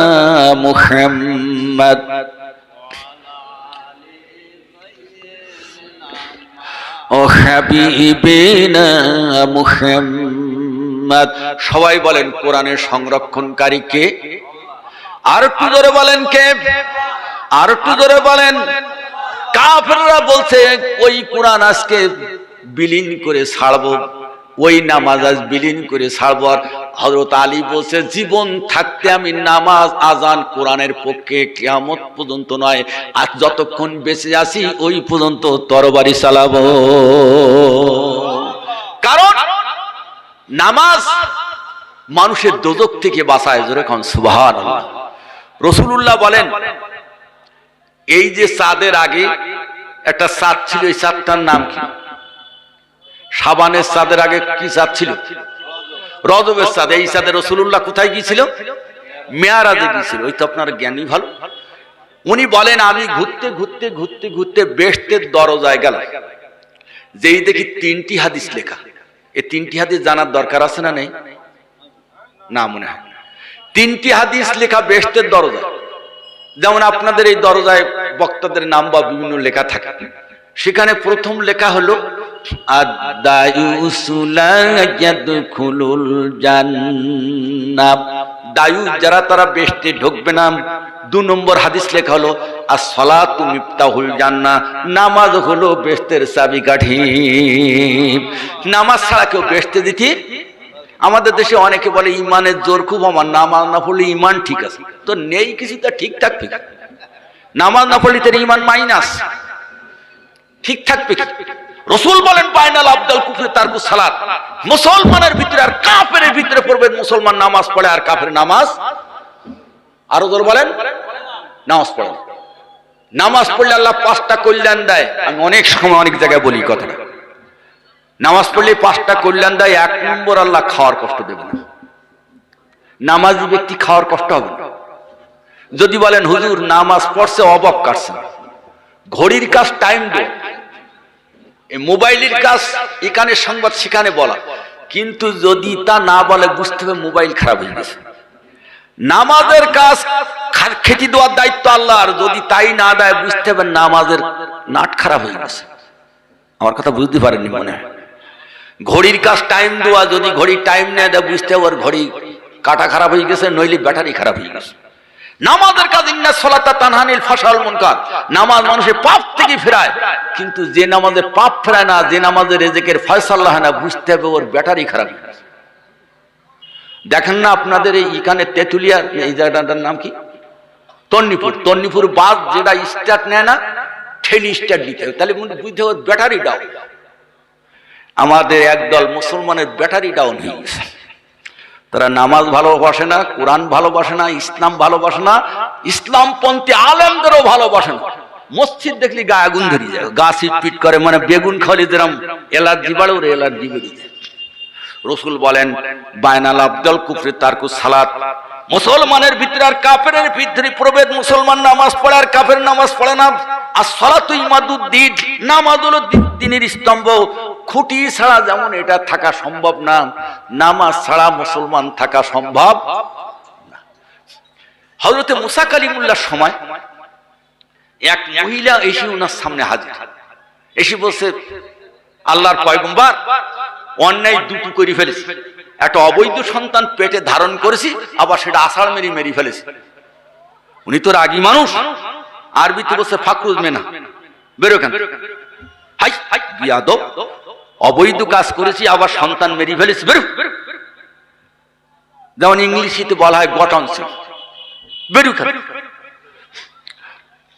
মুহাম্মদ ও হাবিবিনা মুহাম্মদ। সবাই বলেন কোরআনের সংরক্ষণকারী কে? আর একটু জোরে বলেন কে? আর একটু জোরে বলেন। কাফেররা বলছে ওই কোরআন আজকে বিলীন করে ছাড়বো, ওই নামাজ আজ বিলীন করে ছাড়ব। আর হযরত আলী বলছে, জীবন থাকতে আমি নামাজ আজান কোরআনের পক্ষে কিয়ামত পর্যন্ত নয়, আজ যতক্ষণ বেঁচে আছি ওই পর্যন্ত তরবারি চালাবো। কারণ নামাজ মানুষের দোজখ থেকে বাঁচায়। জোরে কোন সুবহানাল্লাহ। রাসূলুল্লাহ বলেন, এই যে চাঁদের আগে একটা চাঁদ ছিল, এই চাঁদটার নাম কি? শাবানের চাঁদের আগে কি চাঁদ ছিল? রজবের চাঁদ। এই চাঁদে রাসূলুল্লাহ কোথায় গিয়েছিল? মেয়ারাজে গিয়েছিল। ওই তো আপনার জ্ঞানী ভালো। উনি বলেন, আমি ঘুরতে ঘুরতে ঘুরতে ঘুরতে বেহেশতের দরজায় গেলাম, যেই দেখি 3টি হাদিস লেখা। এই 3টি হাদিস জানার দরকার আছে না নেই? না, মনে হয় 3টি হাদিস লেখা বেহেশতের দরজায়। যেমন আপনাদের এই দরজায় বক্তাদের নাম বা বিভিন্ন লেখা থাকে, সেখানে প্রথম লেখা হলো দায়ু, যারা তারা বেহেশতে ঢুকবে না। 2 নম্বর হাদিস লেখা হলো as-salatu মিফতাহুল জান্নাহ, নামাজ হলো বেহেশতের চাবিকাঠি। নামাজ ছাড়া কেউ বেহেশতে দিতে। আমাদের দেশে অনেকে বলে ইমানের জোর খুব, আমার নামাজ না পড়লে ইমান ঠিক আছে। তো নেই কিছু, তা ঠিক থাকবে। নামাজ না পড়লে তার ইমান মাইনাস, ঠিক থাকবে। রাসূল বলেন, বাইনাল আবদাল কুফরি তারকুস সালাত। মুসলমানের ভিতরে আর কাফেরের ভিতরে পড়বে, মুসলমান নামাজ পড়ে আর কাফের নামাজ, আরো জোর বলেন, নামাজ পড়ে। নামাজ পড়লে আল্লাহ 5টা কল্যাণ দেয়। আমি অনেক সময় অনেক জায়গায় বলি কথাটা। নামাজ পড়লে 5টা কল্যাণ দেয়। 1 নম্বর, আল্লাহ খাওয়ার কষ্ট দেবে না। নামাজি ব্যক্তি খাওয়ার কষ্ট হবে না। যদি বলেন হুজুর নামাজ পড়ছে অবাক কাটছে, ঘড়ির কাজ টাইম দে, এই মোবাইলের কাজ এখানে সংবাদ সেখানে বলা, কিন্তু যদি তা না বলে বুঝতে হবে মোবাইল খারাপ হয়ে গেছে। নামাজের কাজ খেতে দেওয়ার দায়িত্ব আল্লাহর, যদি তাই না দেয় বুঝতে হবে নামাজের নাট খারাপ হয়ে গেছে। আমার কথা বুঝতে পারেননি মনে হয়। ঘড়ির কাজ টাইম দেওয়া, যদি ঘড়ি টাইম নেয় দেয় বুঝতে হবে ওর ঘড়ি কাটা খারাপ হয়ে গেছে, নইলে ব্যাটারি খারাপ হয়ে গেছে। নামাজের কাজ ইন্নাস সালাতা তানহা আনিল ফাহশাই ওয়াল মুনকার, নামাজ মানুষের পাপ থেকে ফেরায়। কিন্তু যে নামাজে পাপ ফেরায় না, যে নামাজে রিজিকের ফয়সালা হয় না, বুঝতে হবে ওর ব্যাটারি খারাপ হয়ে গেছে। দেখেন না আপনাদের এইখানে তেতুলিয়ার এই জায়গাটার নাম কি? তন্নিপুর। তন্নিপুর বাস যেটা স্টার্ট নেয় না, ঠেলি স্টার্ট দিতে হবে, তাহলে বুঝতে হবে ব্যাটারি ডাউন। আমাদের একদল মুসলমানের ব্যাটারি ডাউন হয়ে গেছে। তারা নামাজ ভালোবাসে না, কোরআন ভালোবাসে না, ইসলাম ভালোবাসে না, ইসলামপন্থী আলেমদেরও ভালোবাসে না। মসজিদ দেখলি গা আগুন ধরিয়ে যায়, গা সিটপিট করে, মানে বেগুন খাওয়ালে যেরকম এলার্জি বাড়ে ওর এলার্জি বেরিয়ে যায়। রাসূল বলেন, বাইনাল আবদাল কুফরি তারকুস সালাত, মুসলমানের ভিতরে আর কাফেরের ভিতরে প্রভেদ। মুসলমান নামাজ পড়ে আর কাফের নামাজ পড়ে না। as-salatu ইমাদুদ্দিন, নামাজ হলো দ্বীনের স্তম্ভ। খুঁটি ছাড়া যেমন এটা থাকা সম্ভব না, নামাজ ছাড়া মুসলমান থাকা সম্ভব না। হযরতে মুসা কালিমুল্লাহর সময় এক মহিলা এসে ওনার সামনে হাজির, এসে বলছে, আল্লাহর পয়গম্বর, অন্যায় দুটো করে ফেলেছি। একটা অবৈধ সন্তান পেটে ধারণ করেছি, আবার সেটা আষাঢ় মেরি মেরি ফেলেছি। উনি তো রাগী মানুষ, আরবিতে বলছে ফাকরুজ মেনা, বেরো কেন, হাই হাই বিয়াদব, অবৈধ কাজ করেছি আবার সন্তান মেরি ফেলেছি, বেরো। যেমন ইংলিশে বলা হয় গট অন সিট, বেরো কেন।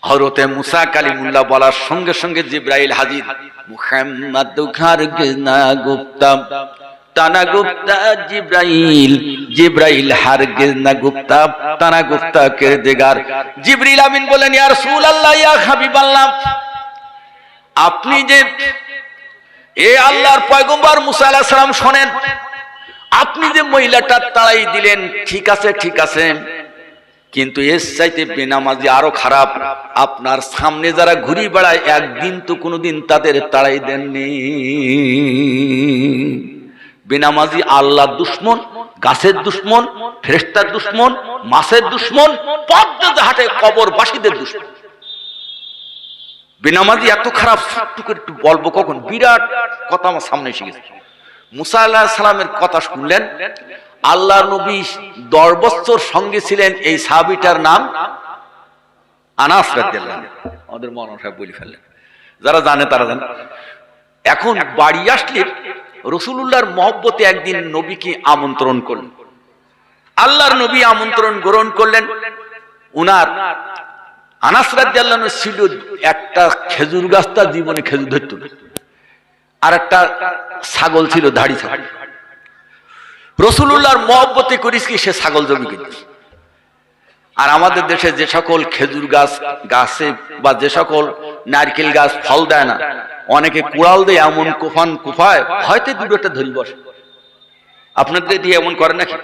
হযরতে মুসা কালিমুল্লাহ বলার সঙ্গে সঙ্গে জিবরাইল হাজির। মুহাম্মদ খারগিজ না গুপ্তা, তানা গুপ্তা জিবরাইল, জিবরাইল হারগিজ না গুপ্তা, তানা গুপ্তা কিরদিগার। জিবরিল আমিন বলেন, ইয়া রাসূলুল্লাহ, ইয়া হাবিবাল্লাহ, আপনি যে এ আল্লাহর পয়গম্বর মুসা আলাইহিস সালাম, শুনেন, আপনি যে মহিলাটা তাড়াই দিলেন, ঠিক আছে ঠিক আছে, কিন্তু এর চাইতে বেনামাজি আরো খারাপ। আপনার সামনে যারা ঘুরি বেড়ায়, একদিন তো কোনোদিন তাদের তাড়াই দেননি। বেনামাজি আল্লাহর দুশমন, গাছের দুশমন, ফেরেশতার দুশমন, মাছের দুশমন, পদ্মা হাটে কবরবাসীদের দুশমন। বেনামাজি এত খারাপ, একটু বলবো কখন, বিরাট কথা আমার সামনে এসে গেছে। মুসা আলাইহিস সালামের কথা শুনলেন। আল্লাহ নবী 10 বছর সঙ্গে ছিলেন। এই সাহাবীটার নাম আনাস রাদিয়াল্লাহু আনহু। আমাদের মৌলানা সাহেব বলে ফেললেন, যারা জানে তারা জানে। এখন বাড়ি আসলে রাসূলুল্লাহর মহব্বতে একদিন নবীকে আমন্ত্রণ করলেন। আল্লাহর নবী আমন্ত্রণ গ্রহণ করলেন। উনার আনাস রাদিয়াল্লাহু আনহু ছিল একটা খেজুর গাছ, তার জীবনে খেজুর ধরত না, আর একটা ছাগল ছিল দাড়ি ছাগল। রাসূলুল্লাহর মহব্বতে করিস কি সে ছাগল জমি কিনতে। আর আমাদের দেশে যে সকল খেজুর গাছে বা যে সকল নারকেল গাছ ফল দেয় না, অনেকে কুড়াল দিয়ে এমন কুফায় হয়তো দুটো একটা ধরি বসে। আপনাদের দিয়ে এমন করে নাকি?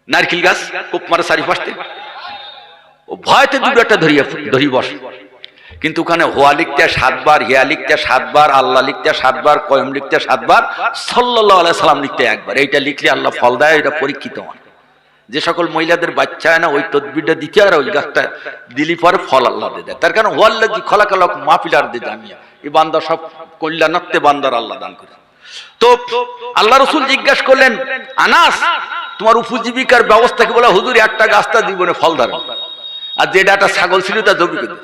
নারকেল গাছ কোপ মারা চারিপাশে ভয়তে দুটো একটা ধরি বসে, কিন্তু ওখানে হোয়া লিখতে 7 বার, হিয়া লিখতে 7 বার, আল্লাহ লিখতে 7 বার, কয়ম লিখতে 7 বার, সাল্লাল্লাহু আলাইহি সাল্লাম লিখতে 1 বার। এইটা লিখলে আল্লাহ ফল দেয়, এটা পরীক্ষিত হয়। যে সকল মহিলাদের বাচ্চা হয় না, ওই তদবিরটা দিতে আর ওই গাছটা দিলি পরে ফল আল্লাহ দেয়। তার কারণ ওয়াল্লাযী খালাকালাকুম মা ফিল আরদি জামিয়া, এই বান্দা সব কল্যাণার্থে বান্দার আল্লাহ দান করে। তো আল্লাহ রাসূল জিজ্ঞাসা করলেন, আনাস তোমার উপজীবিকার ব্যবস্থা কি? বলে, হুজুর একটা গাছটা জীবনে ফল ধরে, আর যেটা একটা ছাগল ছিল তা জমি করে।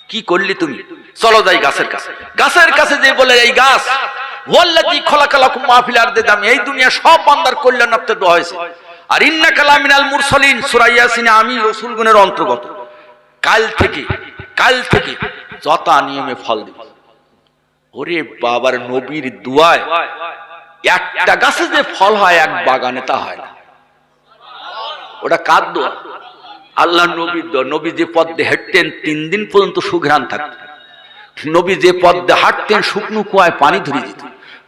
কি করলি তুমি? চলো যাই গাছের কাছে। গাছের কাছে যে বলে, এই গাছ ওয়াল্লাযী খালাকালাকুম মা ফিল আরদি জামিয়া, এই দুনিয়া সব বান্দার কল্যাণার্থে দোয়া হয়েছে। আর ইন্নাকা লামিনাল মুরসালিন, সূরা ইয়াসিনে আমি রাসূলগণের অন্তর্গত। কাল থেকে যথা নিয়মে ফল দিব। ওরে বাবার, নবীর দুয়ায় একটা গাছে যে ফল হয় এক বাগানে তা হয় না। ওটা কার দোয়া? আল্লাহ নবীর দোয়া। নবী যে পথ দিয়ে হাঁটতেন 3 দিন পর্যন্ত সুঘ্রাণ থাকত। নবী যে পথ দিয়ে হাঁটতেন শুকনো কুয়ায় পানি ধরে যেত।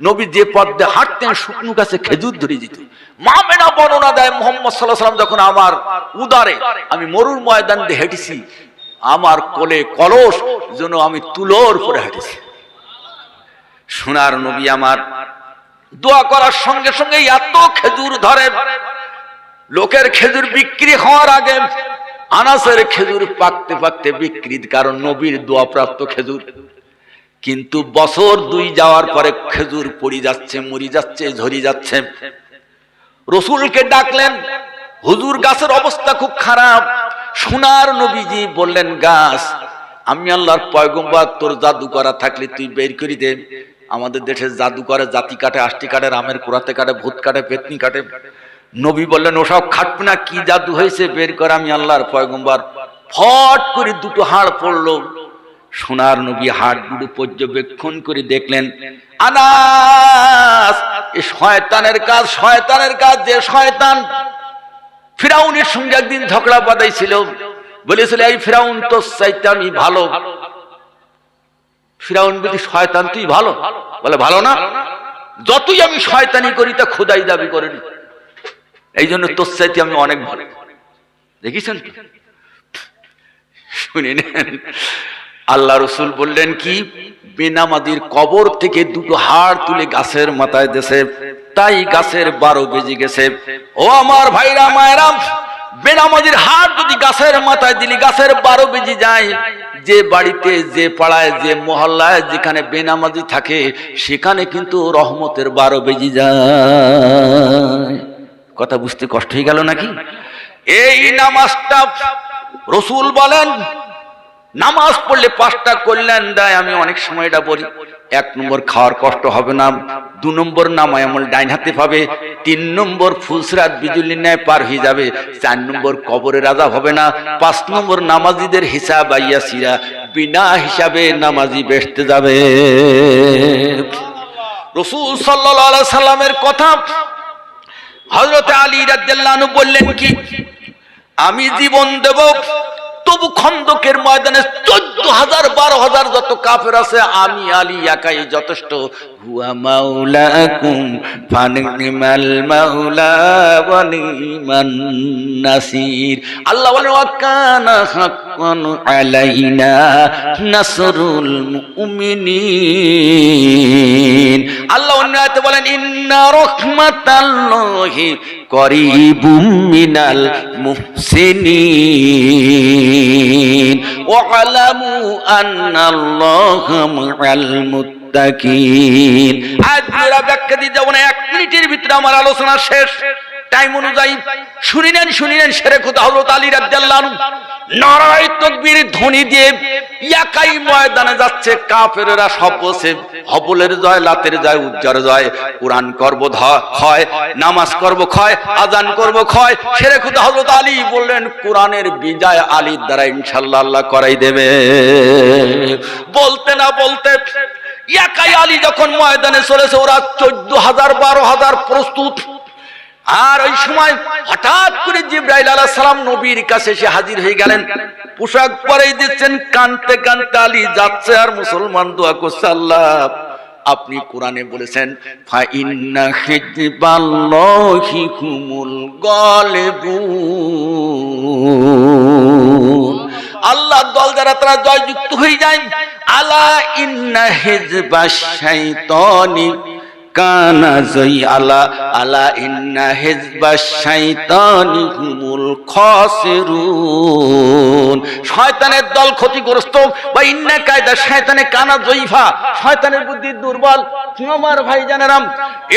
নবী যে পথ দিয়ে হাঁটতেন শুকনো গাছে খেজুর ধরে যেত। মা মেনা বর্ণনা দেয়, মুহাম্মদ সাল্লাল্লাহু আলাইহি ওয়াসাল্লাম যখন আমার উদারে আমি মরুর ময়দান দিয়ে হেঁটেছি, আমার কোলে কলস যেন আমি তুলোর উপরে হেঁটেছি। সোনার নবী আমার দোয়া করার সঙ্গে সঙ্গে এত খেজুর ধরে, লোকের খেজুর বিক্রি হওয়ার আগে আনাসের খেজুর পাকতে পাকতে বিক্রির কারণ নবীর দোয়া প্রাপ্ত খেজুর। কিন্তু বছর 2 যাওয়ার পরে খেজুর পড়ে যাচ্ছে, মরি যাচ্ছে, ঝরি যাচ্ছে। রাসূলকে ডাকলেন, হুজুর গাছের অবস্থা খুব খারাপ। সোনার নবীজি বললেন, গাছ আমি আল্লাহর পয়গম্বর, তোর জাদু করা থাকলে তুই বের করে দে। আমাদের দেশে জাদু করে, জাতি কাটে, আষ্টি কাটে, রামের কুড়াতে কাটে, ভূত কাটে, পেতনি কাটে। নবী বললেন, ওসব খাটবে না, কি জাদু হয়েছে বের করে, আমি আল্লাহর পয়গম্বর। ফট করে 2টো হাড় পড়লো। সোনার নবী হাড় দুটো পর্যবেক্ষণ করে দেখলেন, আনাস এ শয়তানের কাজ। যে শয়তান ফিরাউনের সঙ্গে একদিন ঝগড়া বাঁধাইছিল, বলেছিল, এই ফিরাউন তো চাইতে আমি ভালো। ফিরাউন বলি, শয়তান তুই ভালো? বলে, ভালো না, যতই আমি শয়তানি করি তা খোদাই দাবি করেনি, এই জন্য তোর চাইতে আমি অনেক ভালো। দেখেছেন? শুনে নেন, আল্লাহ রাসূল বললেন কি, বেনামাজির কবর থেকে 2টো হাড় তুলে গাছের মাথায় দেশে, তাই গাছের 12 বেজে গেছে। ও আমার ভাইরা মায়েরা, বেনামাজির হাড় যদি গাছের মাথায় দিলি গাছের 12 বেজে যায়। যে বাড়িতে, যে পাড়ায়, যে মহল্লায় যেখানে বেনামাজি থাকে সেখানে কিন্তু রহমতের 12 বেজে যায়। কথা বুঝতে কষ্ট হয়ে গেল নাকি? এই নামাজটা রাসূল বলেন, নামাজ পড়লে 5টা কল্যাণ দেয়। আমি অনেক সময় এটা বলি। 1 নম্বর খাওয়ার কষ্ট হবে না, 2 নম্বর নামায় আমল ডাইন হাতে পাবে, 3 নম্বর ফুলসরাত বিজুলির ন্যায় পার হয়ে যাবে, 4 নম্বর কবরের আযাব হবে না, 5 নম্বর নামাজীদের হিসাব আইয়াসিরা, বিনা হিসাবে নামাজি বেহেশতে যাবে। রাসূল সাল্লাল্লাহু আলাইহি সাল্লামের কথা হযরত আলী রাদিয়াল্লাহু আনহু বললেন কি, আমি জীবন দেব তবু খন্দকের ময়দানে 14,000 12,000 যত কাফের আছে, আমি আলী একাই যথেষ্ট। হুয়া মাওলাকুম ফানিমাল মাওলা ওয়া নিমান নাসির। আল্লাহ বলেন, ওয়া কানা হাক্কান আলাইনা নাসরুল মুমিনিন। আল্লাহ অন্য আয়াতে বলেন, ইন্না রাহমাতাল্লাহি করিবুম মিনাল মুহসিনিন ওয়ালামু আন্নাল্লাহা মাআল মুত্তাকিন। আজ পুরো ব্যাখ্যা দিয়ে যাব না, 1 মিনিটের ভিতরে আমার আলোচনা শেষ। টাইম অনুযায়ী শুনিলেন শেরে খুদা হযরত আলী রাদিয়াল্লাহু আনহু নারায়ে তাকবীর ধ্বনি দিয়ে একাই ময়দানে যাচ্ছে। কাফেররা সব বসে হবলের জয়, লাতের জয়, উজ্জার জয়, কোরআন করব ক্ষয়, নামাজ করব ক্ষয়, আজান করব ক্ষয়। শেরে খুদা হযরত আলী বললেন কোরআনের বিজয় আলীর দ্বারা ইনশাআল্লাহ আল্লাহ করাই দেবে। বলতে না বলতে একাই আলী যখন ময়দানে চলেছে, ওরা 14,000 12,000 প্রস্তুত। আর ওই সময় হঠাৎ করে জিবরাইল আলাইহিস সালাম নবীর কাছে এসে হাজির হয়ে গেলেন। পোশাক পরেই দিচ্ছেন, কাঁদতে কাঁদতে আলী যাচ্ছে আর মুসলমান দোয়া করছে, আল্লাহ আপনি কোরআনে বলেছেন ফা ইন্না হিজবাল্লাহি হুমুল গালিবুন, আল্লাহ দল যারা তারা জয়যুক্ত হয়ে যায়। আলা ইন্না হিজবাশ শাইতানি কানা জয়, আলা আলা ইন্না হিজবাশ শাইতানি হুমুল খাসিরুন, শয়তানের দল ক্ষতিগ্রস্ত। বা ইন্না কায়দা শয়তানে কানা জয়ফা, শয়তানের বুদ্ধি দুর্বল। আমার ভাইজানেরা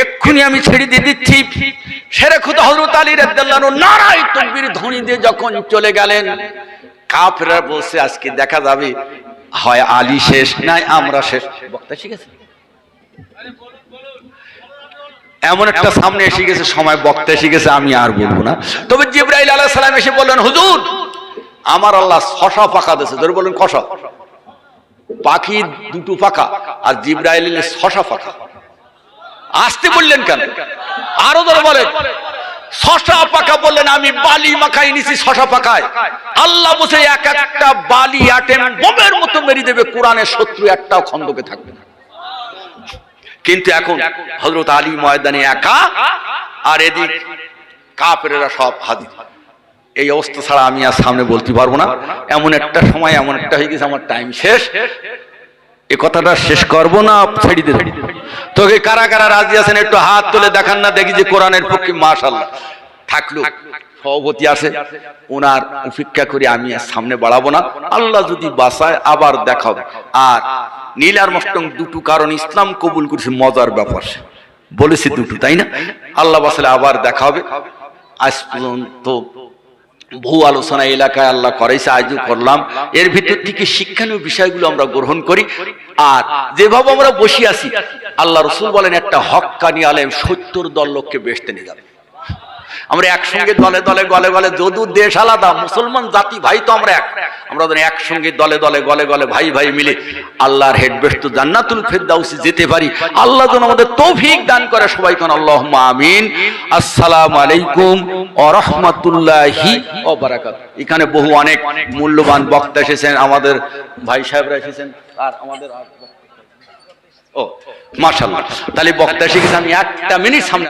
এক্ষুনি আমি ছেড়ে দিয়ে দিচ্ছি। শেরে খুদা হযরত আলী রাদিয়াল্লাহু আনহু নারায়ে তাকবীর ধ্বনি দিয়ে যখন চলে গেলেন, কাফেররা বলছে আজকে দেখা যাবে হয় আলী শেষ নাই আমরা শেষ। বক্তা শিখেছে এমন একটা সামনে এসে গেছে সময়, বক্তা এসে গেছে, আমি আর বলবো না। তবে জিবরাইল আলাইহিস সালাম এসে বললেন হুজুর আমার আল্লাহ ছশা পাখা দিয়েছে। ধরে বলেন কষা পাখি দুটো পাখা, আর জিবরাইল এর ছশা পাখা। আসতে বললেন কেন? আরো ধরে বলেন ছশা পাখা। বললেন আমি বালি মাখাই নিছি ছশা পাখায়। আল্লাহ বসে এক একটা বালি আটেম বোমের মতো মেরে দেবে, কোরআনের শত্রু একটাও খন্দকে থাকবে না। কিন্তু এখন হযরত আলী ময়দানে একা, আর এদিক কাফেররা সব হাজির। এই অবস্থা ছাড়া আমি আর সামনে বলতে পারবো না। এমন একটা সময় এমন একটা হয়ে গেছে, আমার টাইম শেষ। এই কথাটা শেষ করবো না ছেড়ে দিতে? তোকে কারা কারা রাজি আছেন একটু হাত তুলে দেখান না, দেখি যে কোরআনের পক্ষে মাশাআল্লাহ থাকলো। সভাপতি আছে, ওনার উপেক্ষা করে আমি আর সামনে বাড়াবো না। আল্লাহ যদি বাঁচায় আবার দেখাবে। আর নীলার মস্তং দুটো কারণ ইসলাম কবুল করেছে, মজার ব্যাপার বলেছি দুটো, তাই না? আল্লাহ বাঁচালে আবার দেখা হবে। আজ পর্যন্ত বহু আলোচনা এলাকায় আল্লাহ করাইছে, আজও করলাম। এর ভিতর থেকে শিক্ষণীয় বিষয়গুলো আমরা গ্রহণ করি। আর যেভাবে আমরা বসে আছি, আল্লাহ রাসূল বলেন একটা হক্কানি আলেম 70 দল লোককে বেহেশতে নিয়ে যাবে। আমরা একসঙ্গে দলে দলে গলে গলে, যদু দেশ আলাদা, মুসলমান জাতি ভাই তো আমরা এক, আমরা একসঙ্গে দলে দলে গলে গলে ভাই ভাই মিলে আল্লাহর হেডবেস্ট জান্নাতুল ফেরদাউসে যেতে পারি। আল্লাহ যেন আমাদের তৌফিক দান করে। সবাই কোন আল্লাহুম্মা আমিন। আসসালামু আলাইকুম ওয়া রাহমাতুল্লাহি ওয়া বারাকাতুহু। এখানে বহু অনেক মূল্যবান বক্তা এসেছেন, আমাদের ভাই সাহেবরা এসেছেন, আর আমাদের ও মাশাআল্লাহ। তাহলে বক্তা এসে গেছে, আমি একটা মিনিট সামনে